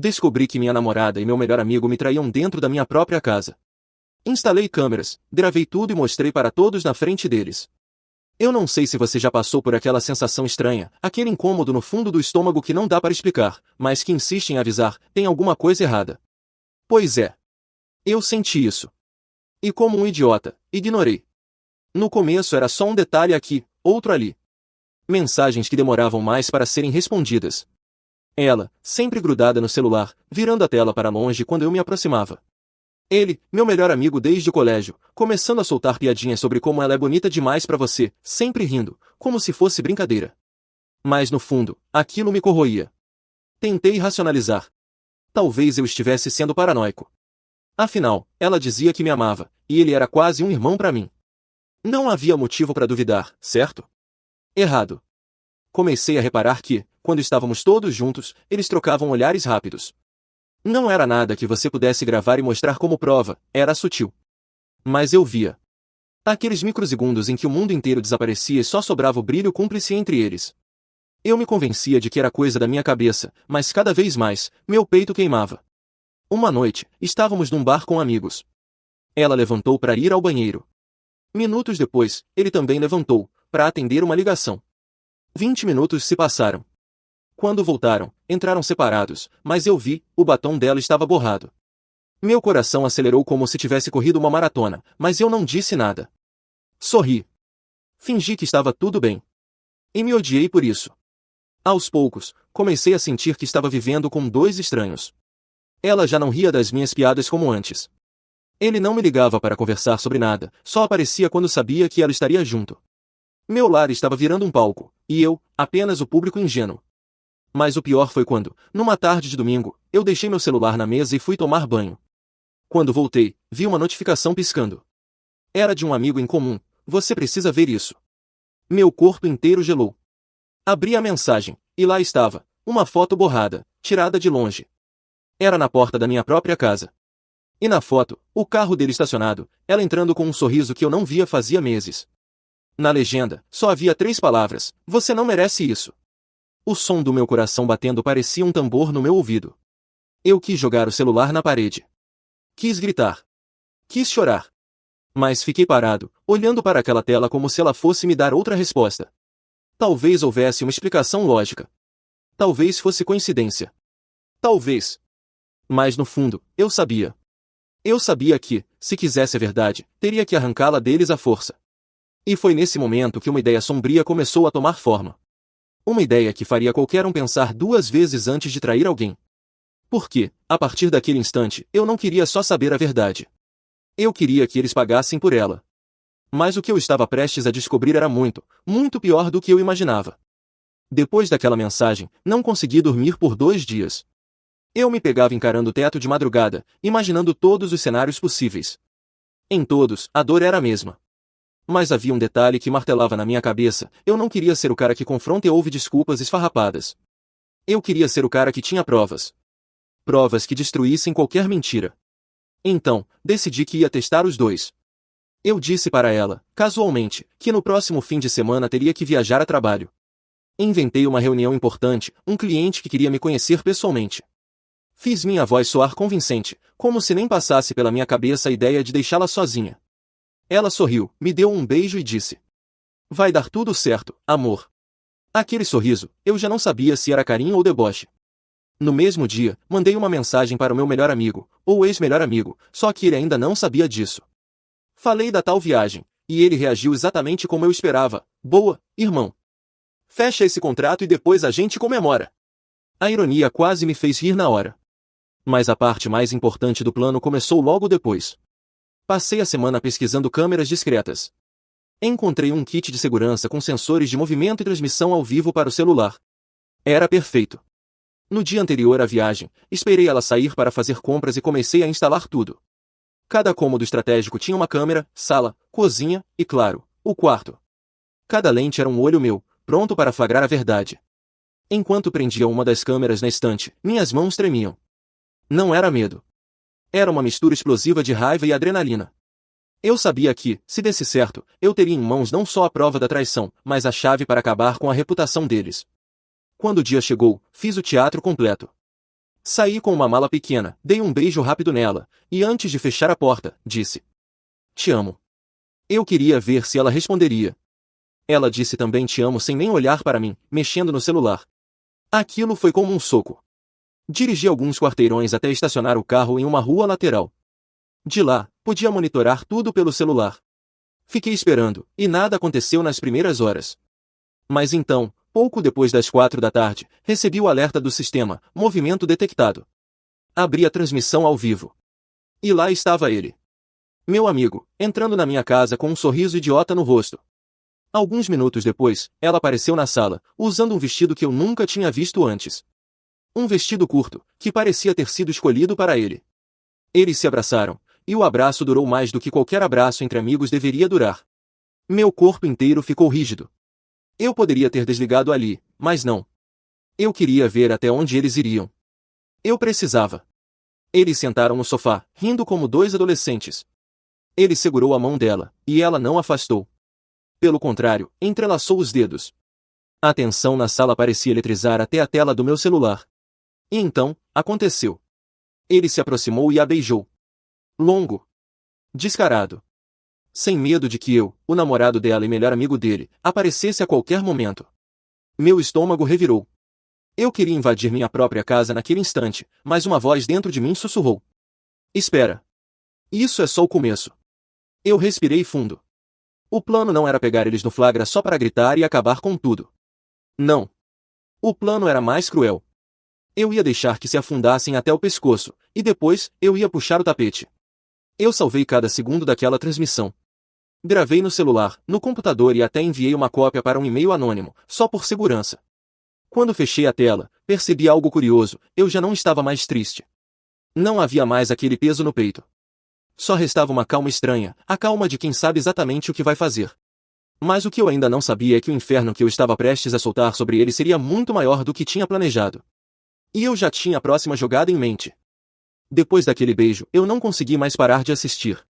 Descobri que minha namorada e meu melhor amigo me traíam dentro da minha própria casa. Instalei câmeras, gravei tudo e mostrei para todos na frente deles. Eu não sei se você já passou por aquela sensação estranha, aquele incômodo no fundo do estômago que não dá para explicar, mas que insiste em avisar, tem alguma coisa errada. Pois é. Eu senti isso. E como um idiota, ignorei. No começo era só um detalhe aqui, outro ali. Mensagens que demoravam mais para serem respondidas. Ela, sempre grudada no celular, virando a tela para longe quando eu me aproximava. Ele, meu melhor amigo desde o colégio, começando a soltar piadinhas sobre como ela é bonita demais pra você, sempre rindo, como se fosse brincadeira. Mas no fundo, aquilo me corroía. Tentei racionalizar. Talvez eu estivesse sendo paranoico. Afinal, ela dizia que me amava, e ele era quase um irmão pra mim. Não havia motivo para duvidar, certo? Errado. Comecei a reparar que, quando estávamos todos juntos, eles trocavam olhares rápidos. Não era nada que você pudesse gravar e mostrar como prova, era sutil. Mas eu via. Aqueles microsegundos em que o mundo inteiro desaparecia e só sobrava o brilho cúmplice entre eles. Eu me convencia de que era coisa da minha cabeça, mas cada vez mais, meu peito queimava. Uma noite, estávamos num bar com amigos. Ela levantou para ir ao banheiro. Minutos depois, ele também levantou, para atender uma ligação. 20 minutos se passaram. Quando voltaram, entraram separados, mas eu vi, o batom dela estava borrado. Meu coração acelerou como se tivesse corrido uma maratona, mas eu não disse nada. Sorri. Fingi que estava tudo bem. E me odiei por isso. Aos poucos, comecei a sentir que estava vivendo com dois estranhos. Ela já não ria das minhas piadas como antes. Ele não me ligava para conversar sobre nada, só aparecia quando sabia que ela estaria junto. Meu lar estava virando um palco, e eu, apenas o público ingênuo. Mas o pior foi quando, numa tarde de domingo, eu deixei meu celular na mesa e fui tomar banho. Quando voltei, vi uma notificação piscando. Era de um amigo em comum, você precisa ver isso. Meu corpo inteiro gelou. Abri a mensagem, e lá estava, uma foto borrada, tirada de longe. Era na porta da minha própria casa. E na foto, o carro dele estacionado, ela entrando com um sorriso que eu não via fazia meses. Na legenda, só havia 3 palavras, você não merece isso. O som do meu coração batendo parecia um tambor no meu ouvido. Eu quis jogar o celular na parede. Quis gritar. Quis chorar. Mas fiquei parado, olhando para aquela tela como se ela fosse me dar outra resposta. Talvez houvesse uma explicação lógica. Talvez fosse coincidência. Talvez. Mas no fundo, eu sabia. Eu sabia que, se quisesse a verdade, teria que arrancá-la deles à força. E foi nesse momento que uma ideia sombria começou a tomar forma. Uma ideia que faria qualquer um pensar 2 vezes antes de trair alguém. Porque, a partir daquele instante, eu não queria só saber a verdade. Eu queria que eles pagassem por ela. Mas o que eu estava prestes a descobrir era muito, muito pior do que eu imaginava. Depois daquela mensagem, não consegui dormir por 2 dias. Eu me pegava encarando o teto de madrugada, imaginando todos os cenários possíveis. Em todos, a dor era a mesma. Mas havia um detalhe que martelava na minha cabeça, eu não queria ser o cara que confronta e ouve desculpas esfarrapadas. Eu queria ser o cara que tinha provas. Provas que destruíssem qualquer mentira. Então, decidi que ia testar os dois. Eu disse para ela, casualmente, que no próximo fim de semana teria que viajar a trabalho. Inventei uma reunião importante, um cliente que queria me conhecer pessoalmente. Fiz minha voz soar convincente, como se nem passasse pela minha cabeça a ideia de deixá-la sozinha. Ela sorriu, me deu um beijo e disse: vai dar tudo certo, amor. Aquele sorriso, eu já não sabia se era carinho ou deboche. No mesmo dia, mandei uma mensagem para o meu melhor amigo, ou ex-melhor amigo, só que ele ainda não sabia disso. Falei da tal viagem, e ele reagiu exatamente como eu esperava: boa, irmão. Fecha esse contrato e depois a gente comemora. A ironia quase me fez rir na hora. Mas a parte mais importante do plano começou logo depois. Passei a semana pesquisando câmeras discretas. Encontrei um kit de segurança com sensores de movimento e transmissão ao vivo para o celular. Era perfeito. No dia anterior à viagem, esperei ela sair para fazer compras e comecei a instalar tudo. Cada cômodo estratégico tinha uma câmera, sala, cozinha e, claro, o quarto. Cada lente era um olho meu, pronto para flagrar a verdade. Enquanto prendia uma das câmeras na estante, minhas mãos tremiam. Não era medo. Era uma mistura explosiva de raiva e adrenalina. Eu sabia que, se desse certo, eu teria em mãos não só a prova da traição, mas a chave para acabar com a reputação deles. Quando o dia chegou, fiz o teatro completo. Saí com uma mala pequena, dei um beijo rápido nela, e antes de fechar a porta, disse: Te amo. Eu queria ver se ela responderia. Ela disse também te amo sem nem olhar para mim, mexendo no celular. Aquilo foi como um soco. Dirigi alguns quarteirões até estacionar o carro em uma rua lateral. De lá, podia monitorar tudo pelo celular. Fiquei esperando, e nada aconteceu nas primeiras horas. Mas então, pouco depois das 4 da tarde, recebi o alerta do sistema, movimento detectado. Abri a transmissão ao vivo. E lá estava ele. Meu amigo, entrando na minha casa com um sorriso idiota no rosto. Alguns minutos depois, ela apareceu na sala, usando um vestido que eu nunca tinha visto antes. Um vestido curto, que parecia ter sido escolhido para ele. Eles se abraçaram, e o abraço durou mais do que qualquer abraço entre amigos deveria durar. Meu corpo inteiro ficou rígido. Eu poderia ter desligado ali, mas não. Eu queria ver até onde eles iriam. Eu precisava. Eles sentaram no sofá, rindo como dois adolescentes. Ele segurou a mão dela, e ela não afastou. Pelo contrário, entrelaçou os dedos. A tensão na sala parecia eletrizar até a tela do meu celular. E então, aconteceu. Ele se aproximou e a beijou. Longo. Descarado. Sem medo de que eu, o namorado dela e melhor amigo dele, aparecesse a qualquer momento. Meu estômago revirou. Eu queria invadir minha própria casa naquele instante, mas uma voz dentro de mim sussurrou: Espera. Isso é só o começo. Eu respirei fundo. O plano não era pegar eles no flagra só para gritar e acabar com tudo. Não. O plano era mais cruel. Eu ia deixar que se afundassem até o pescoço, e depois, eu ia puxar o tapete. Eu salvei cada segundo daquela transmissão. Gravei no celular, no computador e até enviei uma cópia para um e-mail anônimo, só por segurança. Quando fechei a tela, percebi algo curioso, eu já não estava mais triste. Não havia mais aquele peso no peito. Só restava uma calma estranha, a calma de quem sabe exatamente o que vai fazer. Mas o que eu ainda não sabia é que o inferno que eu estava prestes a soltar sobre ele seria muito maior do que tinha planejado. E eu já tinha a próxima jogada em mente. Depois daquele beijo, eu não consegui mais parar de assistir.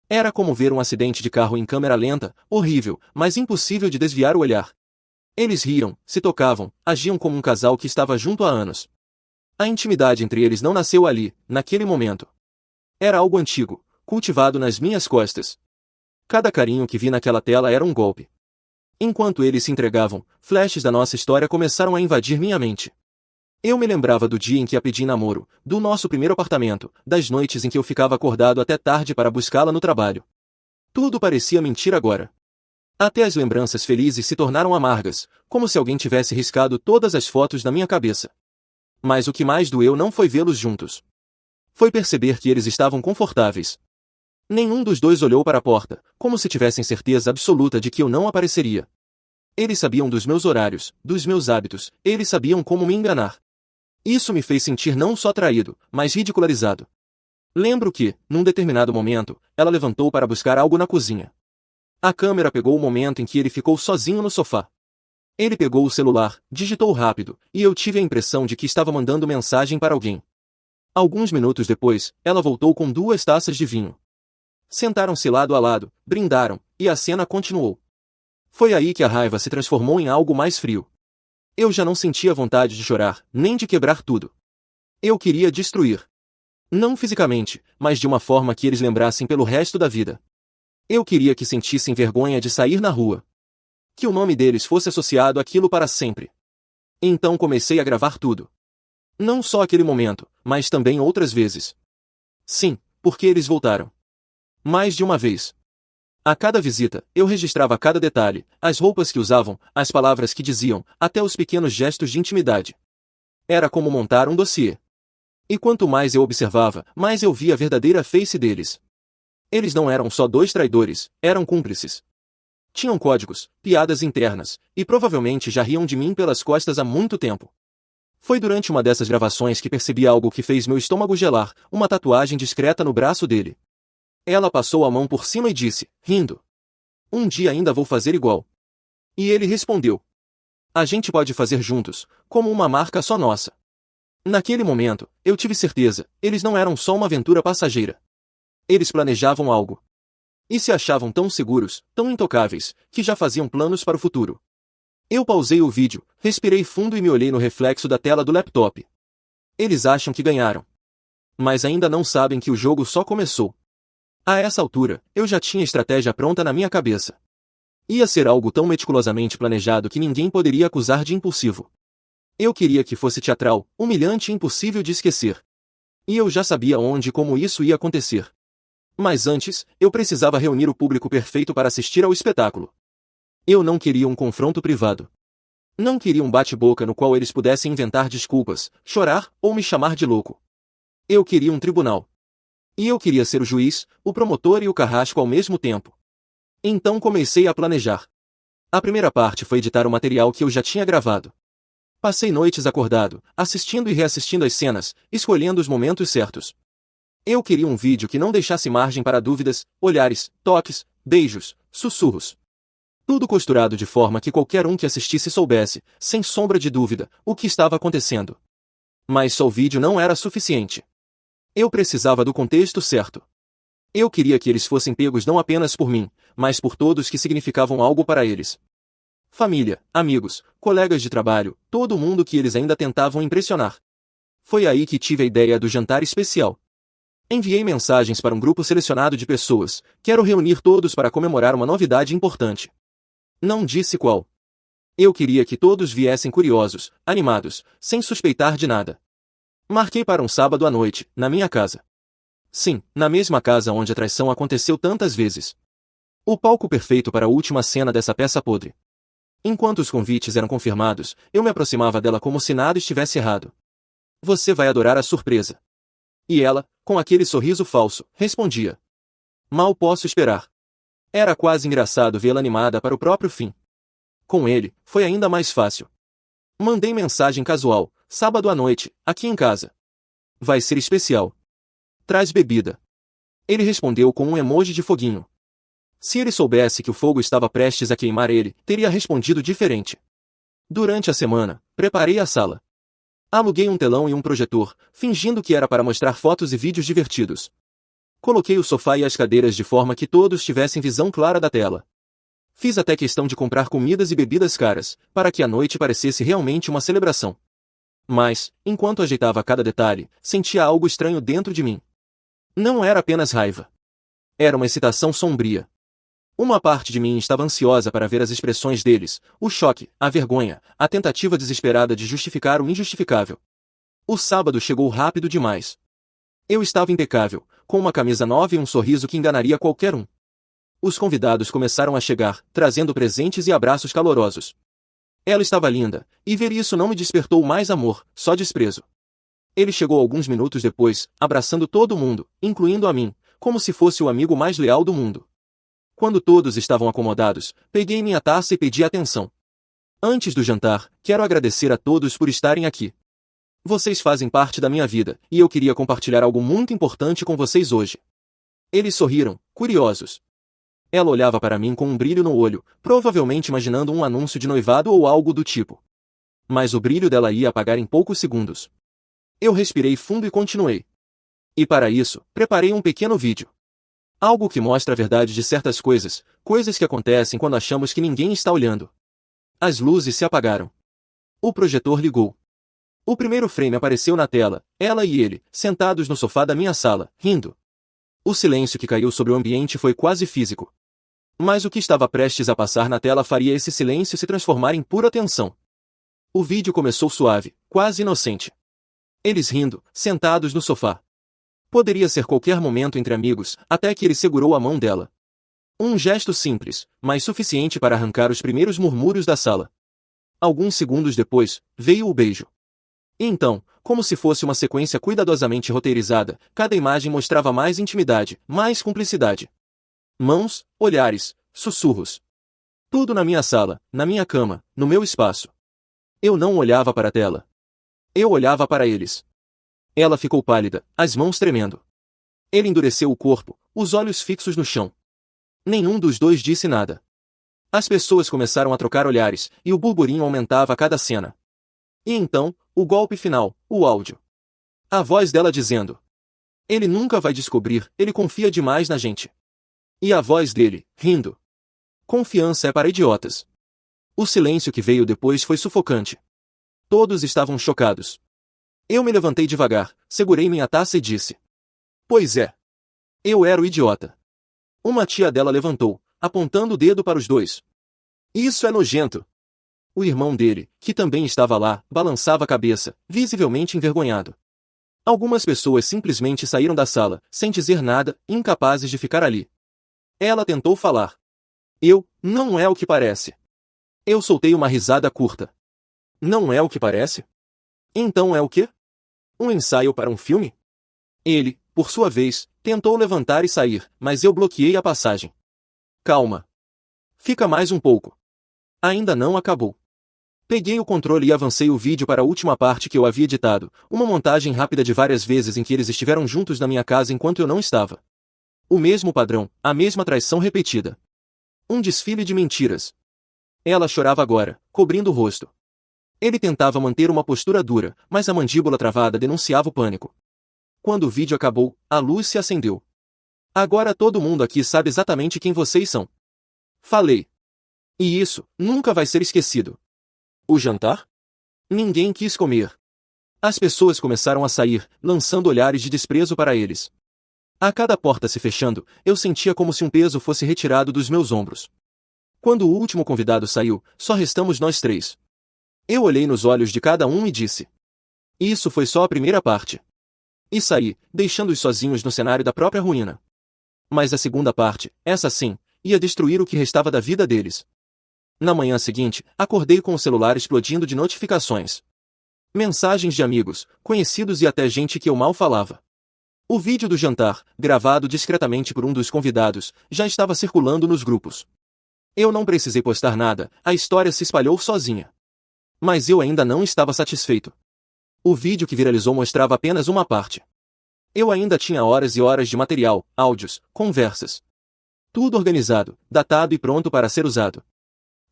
Era como ver um acidente de carro em câmera lenta, horrível, mas impossível de desviar o olhar. Eles riam, se tocavam, agiam como um casal que estava junto há anos. A intimidade entre eles não nasceu ali, naquele momento. Era algo antigo, cultivado nas minhas costas. Cada carinho que vi naquela tela era um golpe. Enquanto eles se entregavam, flashes da nossa história começaram a invadir minha mente. Eu me lembrava do dia em que a pedi em namoro, do nosso primeiro apartamento, das noites em que eu ficava acordado até tarde para buscá-la no trabalho. Tudo parecia mentira agora. Até as lembranças felizes se tornaram amargas, como se alguém tivesse riscado todas as fotos da minha cabeça. Mas o que mais doeu não foi vê-los juntos. Foi perceber que eles estavam confortáveis. Nenhum dos dois olhou para a porta, como se tivessem certeza absoluta de que eu não apareceria. Eles sabiam dos meus horários, dos meus hábitos, eles sabiam como me enganar. Isso me fez sentir não só traído, mas ridicularizado. Lembro que, num determinado momento, ela levantou para buscar algo na cozinha. A câmera pegou o momento em que ele ficou sozinho no sofá. Ele pegou o celular, digitou rápido, e eu tive a impressão de que estava mandando mensagem para alguém. Alguns minutos depois, ela voltou com 2 taças de vinho. Sentaram-se lado a lado, brindaram, e a cena continuou. Foi aí que a raiva se transformou em algo mais frio. Eu já não sentia vontade de chorar, nem de quebrar tudo. Eu queria destruir. Não fisicamente, mas de uma forma que eles lembrassem pelo resto da vida. Eu queria que sentissem vergonha de sair na rua. Que o nome deles fosse associado àquilo para sempre. Então comecei a gravar tudo. Não só aquele momento, mas também outras vezes. Sim, porque eles voltaram. Mais de uma vez. A cada visita, eu registrava cada detalhe, as roupas que usavam, as palavras que diziam, até os pequenos gestos de intimidade. Era como montar um dossiê. E quanto mais eu observava, mais eu via a verdadeira face deles. Eles não eram só 2 traidores, eram cúmplices. Tinham códigos, piadas internas, e provavelmente já riam de mim pelas costas há muito tempo. Foi durante uma dessas gravações que percebi algo que fez meu estômago gelar, uma tatuagem discreta no braço dele. Ela passou a mão por cima e disse, rindo: Um dia ainda vou fazer igual. E ele respondeu: A gente pode fazer juntos, como uma marca só nossa. Naquele momento, eu tive certeza, eles não eram só uma aventura passageira. Eles planejavam algo. E se achavam tão seguros, tão intocáveis, que já faziam planos para o futuro. Eu pausei o vídeo, respirei fundo e me olhei no reflexo da tela do laptop. Eles acham que ganharam. Mas ainda não sabem que o jogo só começou. A essa altura, eu já tinha estratégia pronta na minha cabeça. Ia ser algo tão meticulosamente planejado que ninguém poderia acusar de impulsivo. Eu queria que fosse teatral, humilhante e impossível de esquecer. E eu já sabia onde e como isso ia acontecer. Mas antes, eu precisava reunir o público perfeito para assistir ao espetáculo. Eu não queria um confronto privado. Não queria um bate-boca no qual eles pudessem inventar desculpas, chorar ou me chamar de louco. Eu queria um tribunal. E eu queria ser o juiz, o promotor e o carrasco ao mesmo tempo. Então comecei a planejar. A primeira parte foi editar o material que eu já tinha gravado. Passei noites acordado, assistindo e reassistindo as cenas, escolhendo os momentos certos. Eu queria um vídeo que não deixasse margem para dúvidas, olhares, toques, beijos, sussurros. Tudo costurado de forma que qualquer um que assistisse soubesse, sem sombra de dúvida, o que estava acontecendo. Mas só o vídeo não era suficiente. Eu precisava do contexto certo. Eu queria que eles fossem pegos não apenas por mim, mas por todos que significavam algo para eles. Família, amigos, colegas de trabalho, todo mundo que eles ainda tentavam impressionar. Foi aí que tive a ideia do jantar especial. Enviei mensagens para um grupo selecionado de pessoas. Quero reunir todos para comemorar uma novidade importante. Não disse qual. Eu queria que todos viessem curiosos, animados, sem suspeitar de nada. Marquei para um sábado à noite, na minha casa. Sim, na mesma casa onde a traição aconteceu tantas vezes. O palco perfeito para a última cena dessa peça podre. Enquanto os convites eram confirmados, eu me aproximava dela como se nada estivesse errado. Você vai adorar a surpresa. E ela, com aquele sorriso falso, respondia. Mal posso esperar. Era quase engraçado vê-la animada para o próprio fim. Com ele, foi ainda mais fácil. Mandei mensagem casual, sábado à noite, aqui em casa. Vai ser especial. Traz bebida. Ele respondeu com um emoji de foguinho. Se ele soubesse que o fogo estava prestes a queimar ele, teria respondido diferente. Durante a semana, preparei a sala. Aluguei um telão e um projetor, fingindo que era para mostrar fotos e vídeos divertidos. Coloquei o sofá e as cadeiras de forma que todos tivessem visão clara da tela. Fiz até questão de comprar comidas e bebidas caras, para que a noite parecesse realmente uma celebração. Mas, enquanto ajeitava cada detalhe, sentia algo estranho dentro de mim. Não era apenas raiva. Era uma excitação sombria. Uma parte de mim estava ansiosa para ver as expressões deles, o choque, a vergonha, a tentativa desesperada de justificar o injustificável. O sábado chegou rápido demais. Eu estava impecável, com uma camisa nova e um sorriso que enganaria qualquer um. Os convidados começaram a chegar, trazendo presentes e abraços calorosos. Ela estava linda, e ver isso não me despertou mais amor, só desprezo. Ele chegou alguns minutos depois, abraçando todo mundo, incluindo a mim, como se fosse o amigo mais leal do mundo. Quando todos estavam acomodados, peguei minha taça e pedi atenção. Antes do jantar, quero agradecer a todos por estarem aqui. Vocês fazem parte da minha vida, e eu queria compartilhar algo muito importante com vocês hoje. Eles sorriram, curiosos. Ela olhava para mim com um brilho no olho, provavelmente imaginando um anúncio de noivado ou algo do tipo. Mas o brilho dela ia apagar em poucos segundos. Eu respirei fundo e continuei. E para isso, preparei um pequeno vídeo. Algo que mostra a verdade de certas coisas, coisas que acontecem quando achamos que ninguém está olhando. As luzes se apagaram. O projetor ligou. O primeiro frame apareceu na tela, ela e ele, sentados no sofá da minha sala, rindo. O silêncio que caiu sobre o ambiente foi quase físico. Mas o que estava prestes a passar na tela faria esse silêncio se transformar em pura tensão. O vídeo começou suave, quase inocente. Eles rindo, sentados no sofá. Poderia ser qualquer momento entre amigos, até que ele segurou a mão dela. Um gesto simples, mas suficiente para arrancar os primeiros murmúrios da sala. Alguns segundos depois, veio o beijo. E então, como se fosse uma sequência cuidadosamente roteirizada, cada imagem mostrava mais intimidade, mais cumplicidade. Mãos, olhares, sussurros. Tudo na minha sala, na minha cama, no meu espaço. Eu não olhava para a tela. Eu olhava para eles. Ela ficou pálida, as mãos tremendo. Ele endureceu o corpo, os olhos fixos no chão. Nenhum dos dois disse nada. As pessoas começaram a trocar olhares, e o burburinho aumentava a cada cena. E então, o golpe final, o áudio. A voz dela dizendo: ele nunca vai descobrir, ele confia demais na gente. E a voz dele, rindo. Confiança é para idiotas. O silêncio que veio depois foi sufocante. Todos estavam chocados. Eu me levantei devagar, segurei minha taça e disse: Pois é. Eu era o idiota. Uma tia dela levantou, apontando o dedo para os dois. Isso é nojento. O irmão dele, que também estava lá, balançava a cabeça, visivelmente envergonhado. Algumas pessoas simplesmente saíram da sala, sem dizer nada, incapazes de ficar ali. Ela tentou falar. Não é o que parece. Eu soltei uma risada curta. Não é o que parece? Então é o quê? Um ensaio para um filme? Ele, por sua vez, tentou levantar e sair, mas eu bloqueei a passagem. Calma. Fica mais um pouco. Ainda não acabou. Peguei o controle e avancei o vídeo para a última parte que eu havia editado, uma montagem rápida de várias vezes em que eles estiveram juntos na minha casa enquanto eu não estava. O mesmo padrão, a mesma traição repetida. Um desfile de mentiras. Ela chorava agora, cobrindo o rosto. Ele tentava manter uma postura dura, mas a mandíbula travada denunciava o pânico. Quando o vídeo acabou, a luz se acendeu. Agora todo mundo aqui sabe exatamente quem vocês são. Falei. E isso nunca vai ser esquecido. O jantar? Ninguém quis comer. As pessoas começaram a sair, lançando olhares de desprezo para eles. A cada porta se fechando, eu sentia como se um peso fosse retirado dos meus ombros. Quando o último convidado saiu, só restamos nós três. Eu olhei nos olhos de cada um e disse: Isso foi só a primeira parte. E saí, deixando-os sozinhos no cenário da própria ruína. Mas a segunda parte, essa sim, ia destruir o que restava da vida deles. Na manhã seguinte, acordei com o celular explodindo de notificações. Mensagens de amigos, conhecidos e até gente que eu mal falava. O vídeo do jantar, gravado discretamente por um dos convidados, já estava circulando nos grupos. Eu não precisei postar nada, a história se espalhou sozinha. Mas eu ainda não estava satisfeito. O vídeo que viralizou mostrava apenas uma parte. Eu ainda tinha horas e horas de material, áudios, conversas. Tudo organizado, datado e pronto para ser usado.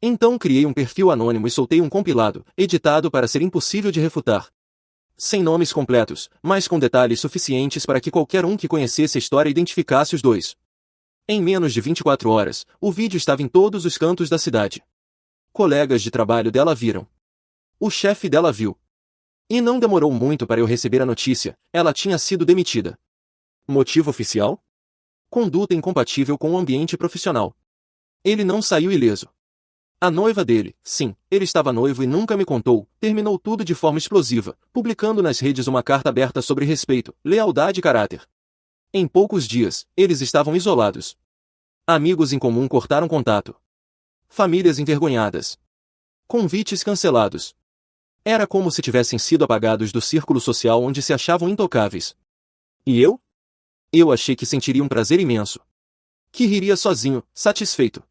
Então criei um perfil anônimo e soltei um compilado, editado para ser impossível de refutar. Sem nomes completos, mas com detalhes suficientes para que qualquer um que conhecesse a história identificasse os dois. Em menos de 24 horas, o vídeo estava em todos os cantos da cidade. Colegas de trabalho dela viram. O chefe dela viu. E não demorou muito para eu receber a notícia, ela tinha sido demitida. Motivo oficial? Conduta incompatível com o ambiente profissional. Ele não saiu ileso. A noiva dele, sim, ele estava noivo e nunca me contou, terminou tudo de forma explosiva, publicando nas redes uma carta aberta sobre respeito, lealdade e caráter. Em poucos dias, eles estavam isolados. Amigos em comum cortaram contato. Famílias envergonhadas. Convites cancelados. Era como se tivessem sido apagados do círculo social onde se achavam intocáveis. E eu? Eu achei que sentiria um prazer imenso. Que riria sozinho, satisfeito.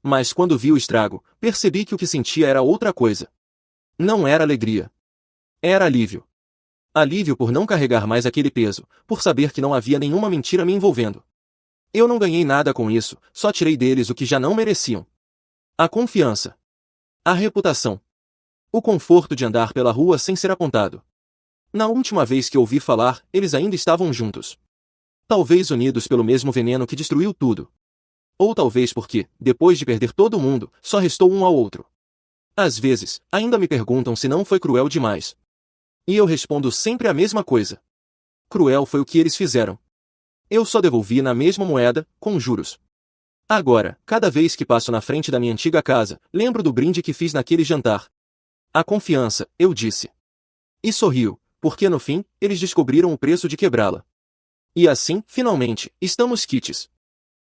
Mas quando vi o estrago, percebi que o que sentia era outra coisa. Não era alegria. Era alívio. Alívio por não carregar mais aquele peso, por saber que não havia nenhuma mentira me envolvendo. Eu não ganhei nada com isso, só tirei deles o que já não mereciam. A confiança. A reputação. O conforto de andar pela rua sem ser apontado. Na última vez que ouvi falar, eles ainda estavam juntos. Talvez unidos pelo mesmo veneno que destruiu tudo. Ou talvez porque, depois de perder todo mundo, só restou um ao outro. Às vezes, ainda me perguntam se não foi cruel demais. E eu respondo sempre a mesma coisa. Cruel foi o que eles fizeram. Eu só devolvi na mesma moeda, com juros. Agora, cada vez que passo na frente da minha antiga casa, lembro do brinde que fiz naquele jantar. A confiança, eu disse. E sorriu, porque no fim, eles descobriram o preço de quebrá-la. E assim, finalmente, estamos quites.